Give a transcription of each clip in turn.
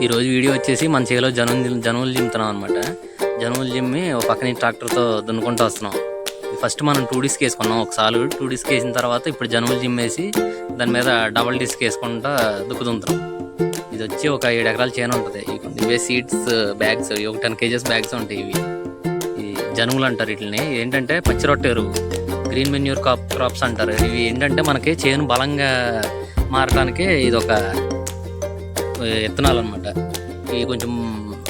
ఈరోజు వీడియో వచ్చేసి మన చేలో జనువులు జిమ్ముతున్నాం అనమాట. జనువులు జిమ్మి ఒక పక్కన ట్రాక్టర్తో దున్నుకుంటూ వస్తున్నాం. ఫస్ట్ మనం 2 డిస్క్ వేసుకున్నాం ఒకసారి. 2 డిస్క్ వేసిన తర్వాత ఇప్పుడు జనువులు జిమ్మేసి దాని మీద డబల్ డిస్క్ వేసుకుంటా దుక్కుతుంటాం. ఇది వచ్చి ఒక 7 ఎకరాల చేను ఉంటుంది. ఇవే సీడ్స్ బ్యాగ్స్, ఒక 10 kgs బ్యాగ్స్ ఉంటాయి. ఇవి జనువులు అంటారు. వీటిని ఏంటంటే పచ్చి రొట్టె ఎరువు, గ్రీన్ మెన్యూర్ క్రాప్స్ అంటారు. ఇవి ఏంటంటే మనకి చేను బలంగా మారడానికి ఇది ఒక విత్తనాలు అనమాట. ఇవి కొంచెం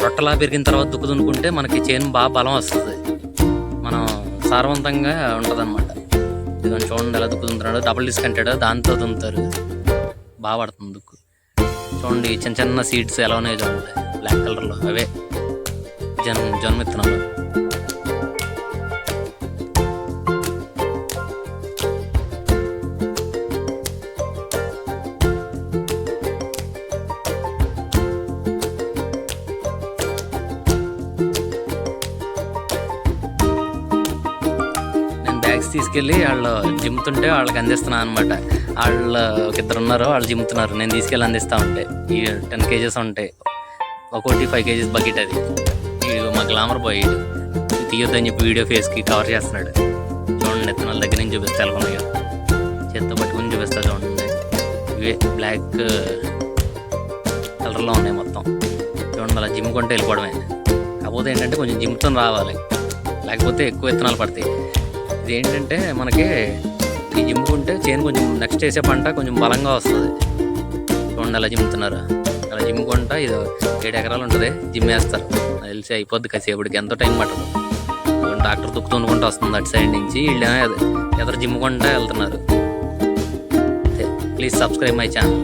రొట్టెలా పెరిగిన తర్వాత దున్నుకుంటే మనకి చేను బాగా బలం వస్తుంది, మనం సారవంతంగా ఉంటుంది అనమాట. ఇది చూడండి ఎలా దున్నుతున్నాడు. డబుల్ డిస్క్ అంటాడు, దాంతో దున్నుతారు. బాగా పడుతుంది దుక్కు. చూడండి చిన్న చిన్న సీడ్స్ ఎలా ఉన్నాయో చూడండి, బ్లాక్ కలర్లో. అవే జన్మ విత్తనాలు. బ్యాగ్స్ తీసుకెళ్ళి వాళ్ళు జిమ్ముతుంటే వాళ్ళకి అందిస్తున్నాను అనమాట. వాళ్ళు ఒక 2 ఉన్నారు, వాళ్ళు జిమ్ముతున్నారు. నేను తీసుకెళ్ళి అందిస్తూ ఉంటే ఈ 10 kgs ఉంటాయి. ఒకటి 5 kgs బకెట్. అది మా గ్లామర్ బాయ్ తీయొద్దని చెప్పి వీడియో ఫేస్కి కవర్ చేస్తున్నాడు. చూడండి విత్తనాల దగ్గర నుంచి చూపిస్తే ఎలాగున్నాయో. చేత్తో పట్టుకుని చూపిస్తా చూడండి. ఇవే బ్లాక్ కలర్లో ఉన్నాయి మొత్తం. చూడండి అలా జిమ్ కొంటే వెళ్ళిపోవడమే. కాకపోతే ఏంటంటే కొంచెం జిమ్తో రావాలి, లేకపోతే ఎక్కువ విత్తనాలు పడతాయి. ఇది ఏంటంటే మనకి ఈ జిమ్ముకుంటే చేను కొంచెం నెక్స్ట్ వేసే పంట కొంచెం బలంగా వస్తుంది. చూడండి అలా జిమ్ముతున్నారు. అలా జిమ్ముకుంటా ఇది 7 ఎకరాలు ఉంటుంది. జిమ్ వేస్తారు. అది తెలిసి అయిపోద్ది కాసేపటికి, ఎంతో టైం పట్టదు. డాక్టర్ దుక్కుతుండుకుంటూ వస్తుంది అటు సైడ్ నుంచి. వీళ్ళు ఎదురు జిమ్ముకుంటా వెళ్తున్నారు. Please subscribe my channel.